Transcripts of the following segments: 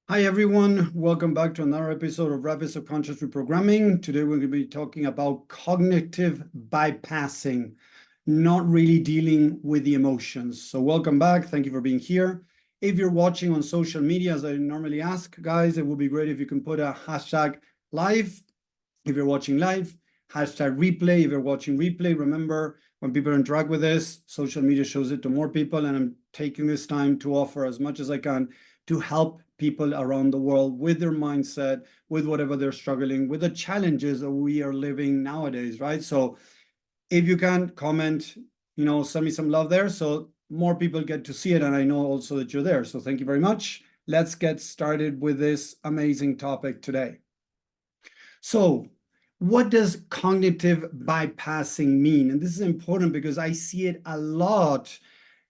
Hi everyone, welcome back to another episode of Rapid Subconscious Reprogramming. Today we're going to be talking about cognitive bypassing, not really dealing with the emotions. So welcome back, thank you for being here. If you're watching on social media, as I normally ask, guys, it would be great if you can put a hashtag live if you're watching live, hashtag replay if you're watching replay. Remember, when people interact with this, social media shows it to more people, and I'm taking this time to offer as much as I can to help people around the world with their mindset, with whatever they're struggling, with the challenges that we are living nowadays, right? So if you can comment, send me some love there so more people get to see it, and I know also that you're there. So thank you very much. Let's get started with this amazing topic today. So what does cognitive bypassing mean? And this is important because I see it a lot,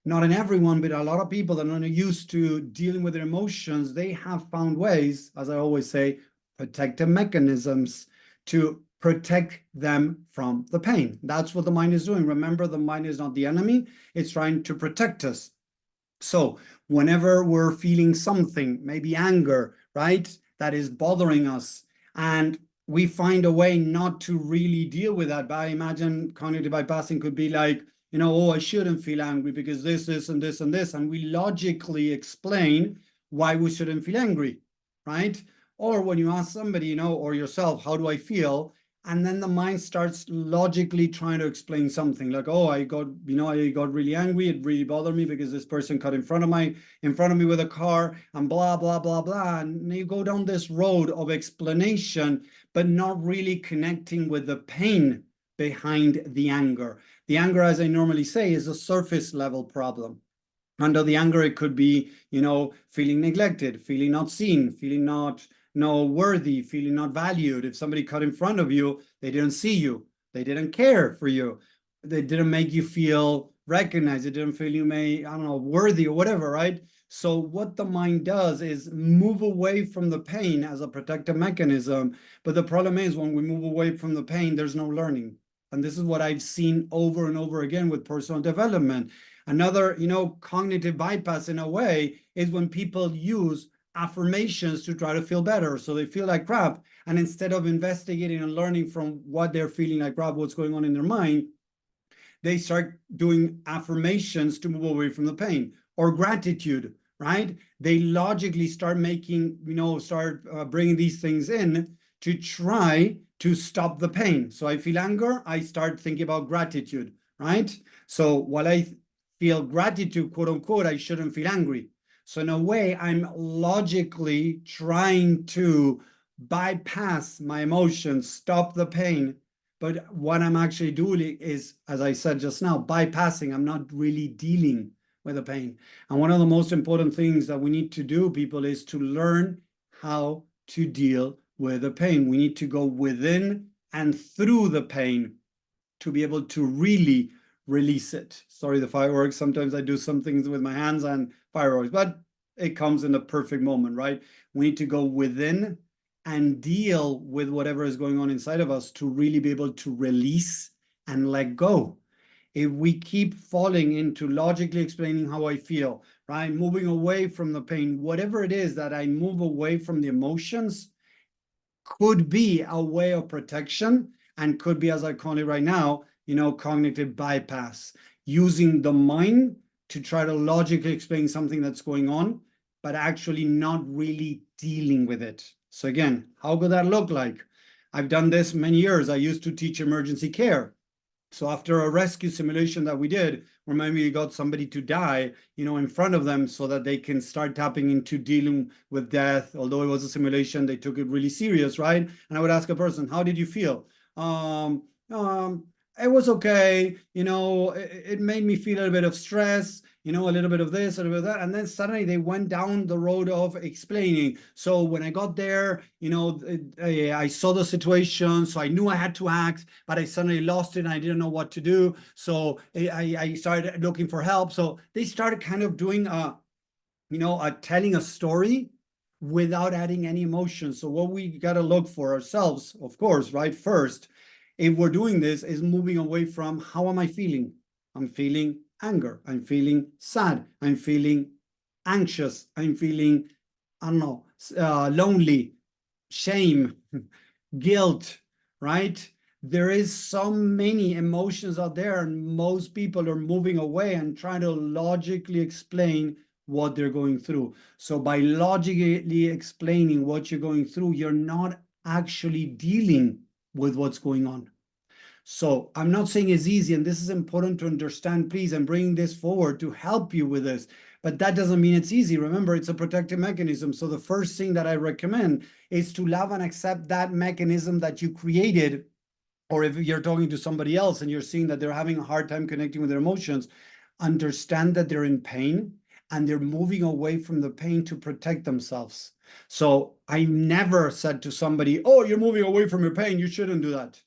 not in everyone, but a lot of people that are not used to dealing with their emotions. They have found ways, as I always say, protective mechanisms to protect them from the pain. That's what the mind is doing. Remember, the mind is not the enemy. It's trying to protect us. So whenever we're feeling something, maybe anger, right, that is bothering us, and we find a way not to really deal with that. But I imagine cognitive bypassing could be like, oh, I shouldn't feel angry because this, and this, and this. And we logically explain why we shouldn't feel angry, right? Or when you ask somebody, or yourself, how do I feel? And then the mind starts logically trying to explain something like, oh, I got really angry. It really bothered me because this person cut in front of me with a car, and blah, blah, blah, blah. And you go down this road of explanation, but not really connecting with the pain behind the anger. The anger, as I normally say, is a surface level problem. Under the anger, it could be, feeling neglected, feeling not seen, feeling not worthy, feeling not valued. If somebody cut in front of you, they didn't see you, they didn't care for you, they didn't make you feel recognized, it didn't feel you worthy or whatever, right? So what the mind does is move away from the pain as a protective mechanism. But the problem is, when we move away from the pain, there's no learning. And this is what I've seen over and over again with personal development. Another, cognitive bypass in a way is when people use affirmations to try to feel better. So they feel like crap. And instead of investigating and learning from what they're feeling like crap, what's going on in their mind, they start doing affirmations to move away from the pain. Or gratitude, right? They logically start making, bringing these things in to try to stop the pain. So I feel anger, I start thinking about gratitude, right? So while I feel gratitude, quote unquote, I shouldn't feel angry. So in a way, I'm logically trying to bypass my emotions, stop the pain. But what I'm actually doing is, as I said just now, bypassing. I'm not really dealing with the pain. And one of the most important things that we need to do, people, is to learn how to deal with the pain. We need to go within and through the pain to be able to really release it. Sorry, the fireworks. Sometimes I do some things with my hands and fireworks, but it comes in the perfect moment, right? We need to go within and deal with whatever is going on inside of us to really be able to release and let go. If we keep falling into logically explaining how I feel, right, moving away from the pain, whatever it is that I move away from the emotions, could be a way of protection, and could be, as I call it right now, cognitive bypass, using the mind to try to logically explain something that's going on, but actually not really dealing with it. So again, how could that look like? I've done this many years. I used to teach emergency care. So after a rescue simulation that we did, where maybe we got somebody to die, in front of them, so that they can start tapping into dealing with death. Although it was a simulation, they took it really serious, right? And I would ask a person, how did you feel? Um, um, it was okay. It made me feel a little bit of stress, a little bit of this, a little bit of that. And then suddenly they went down the road of explaining. So when I got there, I saw the situation, so I knew I had to act, but I suddenly lost it and I didn't know what to do. So I started looking for help. So they started kind of doing telling a story without adding any emotion. So what we got to look for ourselves, of course, right, first, if we're doing this, is moving away from how am I feeling? I'm feeling anger. I'm feeling sad. I'm feeling anxious. I'm feeling I don't know, lonely, shame, guilt, right? There is so many emotions out there, and most people are moving away and trying to logically explain what they're going through. So by logically explaining what you're going through, you're not actually dealing with what's going on. So I'm not saying it's easy, and this is important to understand, please. I'm bringing this forward to help you with this, but that doesn't mean it's easy. Remember, it's a protective mechanism. So the first thing that I recommend is to love and accept that mechanism that you created. Or if you're talking to somebody else and you're seeing that they're having a hard time connecting with their emotions, understand that they're in pain and they're moving away from the pain to protect themselves. So I never said to somebody, oh, you're moving away from your pain, you shouldn't do that,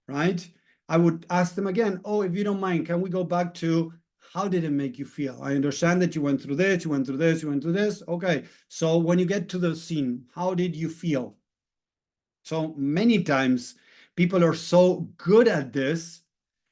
right? I would ask them again, oh, if you don't mind, can we go back to how did it make you feel? I understand that you went through this, you went through this, you went through this. Okay, so when you get to the scene, how did you feel? So many times people are so good at this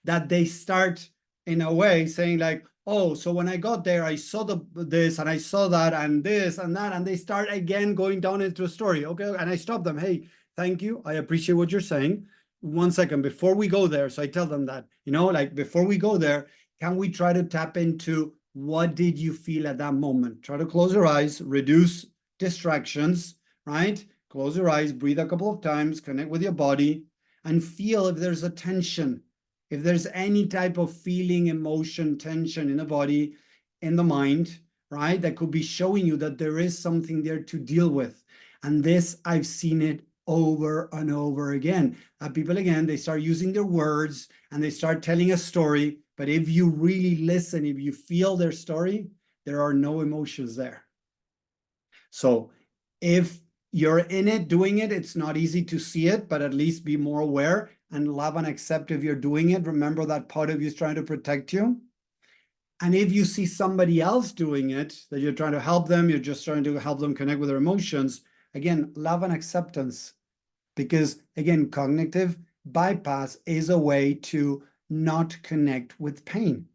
that they start in a way saying like, oh, so when I got there, I saw this and I saw that and this and that, and they start again going down into a story. Okay, and I stop them. Hey, thank you. I appreciate what you're saying. 1 second before we go there. So I tell them that, like before we go there, can we try to tap into what did you feel at that moment? Try to close your eyes, reduce distractions, right? Close your eyes, breathe a couple of times, connect with your body, and feel if there's a tension, if there's any type of feeling, emotion, tension in the body, in the mind, right? That could be showing you that there is something there to deal with. And this, I've seen it over and over again. People, again, they start using their words and they start telling a story. But if you really listen, if you feel their story, there are no emotions there. So if you're in it, doing it, it's not easy to see it, but at least be more aware and love and accept if you're doing it. Remember that part of you is trying to protect you. And if you see somebody else doing it, that you're trying to help them, you're just trying to help them connect with their emotions, again, love and acceptance. Because again, cognitive bypass is a way to not connect with pain.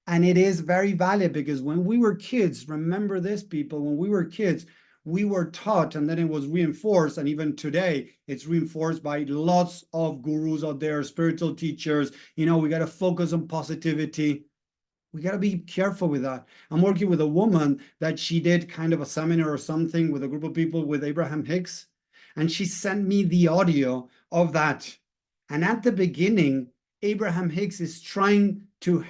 And it is very valid because when we were kids, remember this, people, when we were kids, we were taught and then it was reinforced. And even today, it's reinforced by lots of gurus out there, spiritual teachers. We got to focus on positivity. We got to be careful with that. I'm working with a woman that she did kind of a seminar or something with a group of people with Abraham Hicks. And she sent me the audio of that. And at the beginning, Abraham Hicks is trying to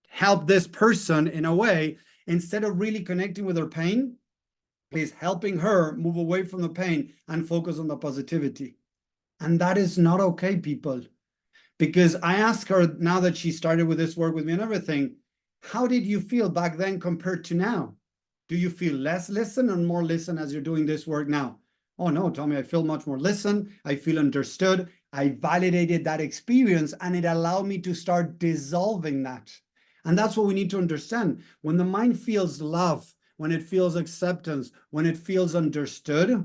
help this person in a way, instead of really connecting with her pain, is helping her move away from the pain and focus on the positivity. And that is not okay, people. Because I asked her, now that she started with this work with me and everything, how did you feel back then compared to now? Do you feel less listen and more listen as you're doing this work now? Oh no, Tommy, I feel much more listen. I feel understood. I validated that experience and it allowed me to start dissolving that. And that's what we need to understand. When the mind feels love, when it feels acceptance, when it feels understood,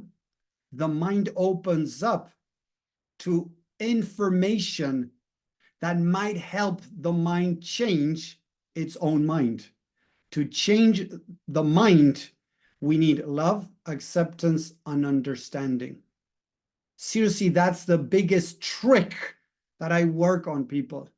the mind opens up to information that might help the mind change its own mind. To change the mind, we need love, acceptance, and understanding. Seriously, that's the biggest trick that I work on people.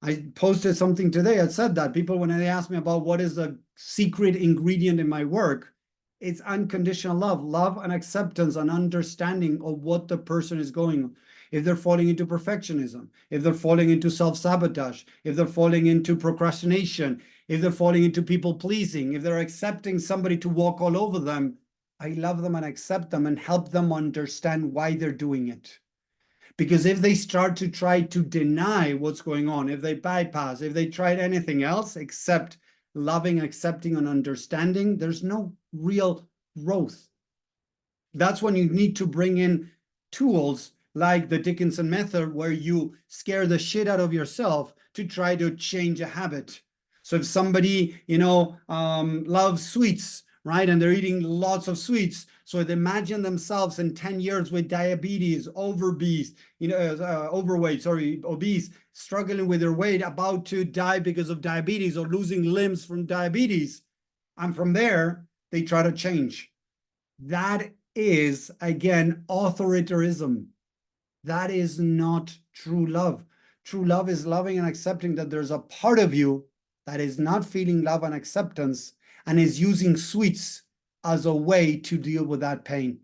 I posted something today. I said that people, when they ask me about what is the secret ingredient in my work, it's unconditional love and acceptance and understanding of what the person is going on. If they're falling into perfectionism, if they're falling into self-sabotage, if they're falling into procrastination, if they're falling into people pleasing, if they're accepting somebody to walk all over them, I love them and accept them and help them understand why they're doing it. Because if they start to try to deny what's going on, if they bypass, if they tried anything else except loving, accepting, and understanding, there's no real growth. That's when you need to bring in tools like the Dickinson method, where you scare the shit out of yourself to try to change a habit. So if somebody, loves sweets, right, and they're eating lots of sweets, so they imagine themselves in 10 years with diabetes, obese, struggling with their weight, about to die because of diabetes or losing limbs from diabetes. And from there, they try to change. That is, again, authoritarianism. That is not true love. True love is loving and accepting that there's a part of you that is not feeling love and acceptance and is using sweets as a way to deal with that pain.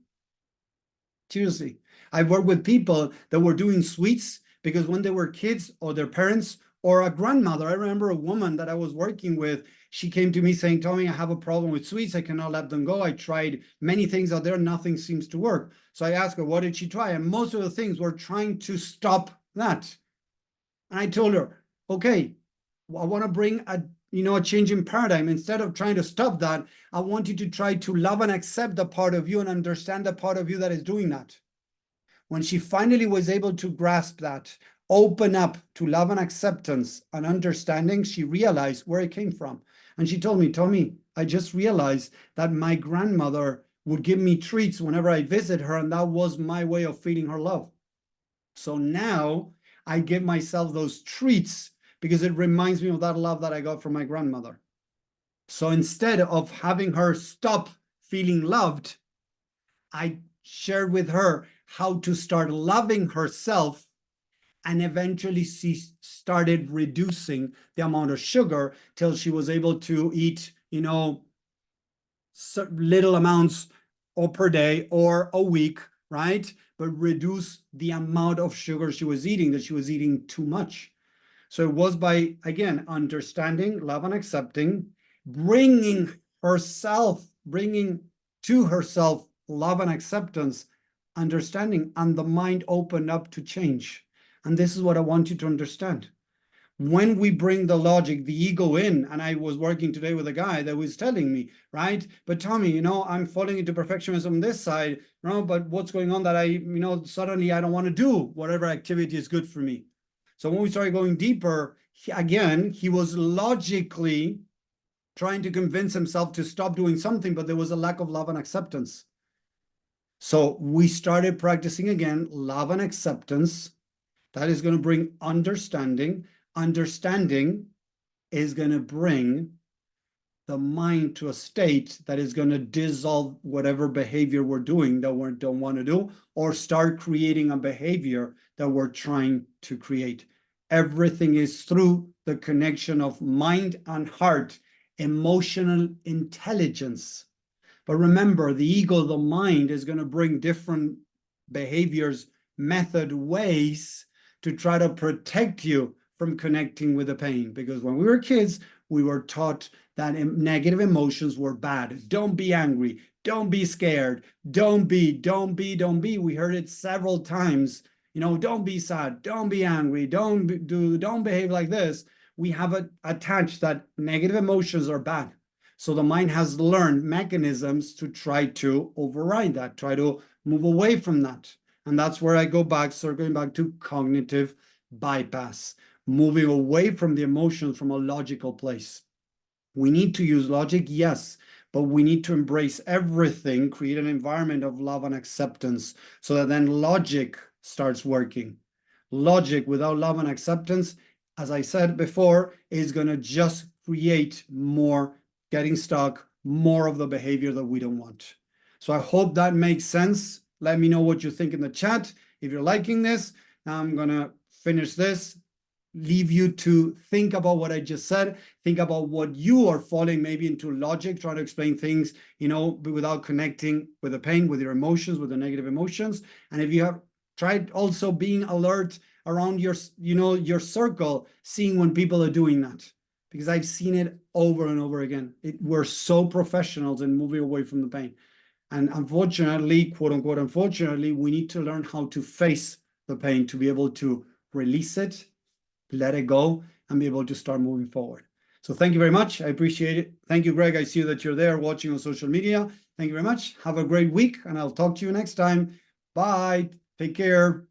Seriously, I've worked with people that were doing sweets because when they were kids or their parents or a grandmother, I remember a woman that I was working with, she came to me saying, Tommy, I have a problem with sweets. I cannot let them go. I tried many things out there. Nothing seems to work. So I asked her, what did she try? And most of the things were trying to stop that. And I told her, okay, I want to bring a change in paradigm. Instead of trying to stop that, I want you to try to love and accept the part of you and understand the part of you that is doing that. When she finally was able to grasp that, open up to love and acceptance and understanding, she realized where it came from. And she told me, Tommy, I just realized that my grandmother would give me treats whenever I visit her, and that was my way of feeling her love. So now I give myself those treats because it reminds me of that love that I got from my grandmother. So instead of having her stop feeling loved, I shared with her how to start loving herself, and eventually she started reducing the amount of sugar till she was able to eat, little amounts or per day or a week, right? But reduce the amount of sugar she was eating, that she was eating too much. So it was by, again, understanding, love, and accepting, bringing to herself love and acceptance, understanding, and the mind opened up to change. And this is what I want you to understand. When we bring the logic, the ego in, and I was working today with a guy that was telling me, right, but Tommy, I'm falling into perfectionism on this side, but what's going on that suddenly I don't want to do whatever activity is good for me. So when we started going deeper, he was logically trying to convince himself to stop doing something, but there was a lack of love and acceptance. So we started practicing again, love and acceptance. That is going to bring understanding. Understanding is going to bring the mind to a state that is going to dissolve whatever behavior we're doing that we don't want to do, or start creating a behavior that we're trying to create. Everything is through the connection of mind and heart, emotional intelligence. But remember, the ego, the mind, is going to bring different behaviors, method, ways to try to protect you from connecting with the pain. Because when we were kids, we were taught that negative emotions were bad. Don't be angry. Don't be scared. Don't be. We heard it several times. Don't be sad. Don't be angry. Don't behave like this. We have attached that negative emotions are bad. So the mind has learned mechanisms to try to override that, try to move away from that. And that's where I go back, circling back to cognitive bypass, moving away from the emotions from a logical place. We need to use logic, yes, but we need to embrace everything, create an environment of love and acceptance so that then logic starts working. Logic without love and acceptance, as I said before, is going to just create more getting stuck, more of the behavior that we don't want. So I hope that makes sense. Let me know what you think in the chat. If you're liking this, I'm going to finish this, leave you to think about what I just said, think about what you are falling maybe into logic, trying to explain things, but without connecting with the pain, with your emotions, with the negative emotions. And if you have tried also being alert around your circle, seeing when people are doing that, because I've seen it over and over again. We're so professionals in moving away from the pain. And unfortunately, quote unquote, unfortunately, we need to learn how to face the pain to be able to release it, let it go, and be able to start moving forward. So thank you very much. I appreciate it. Thank you, Greg. I see that you're there watching on social media. Thank you very much. Have a great week, and I'll talk to you next time. Bye. Take care.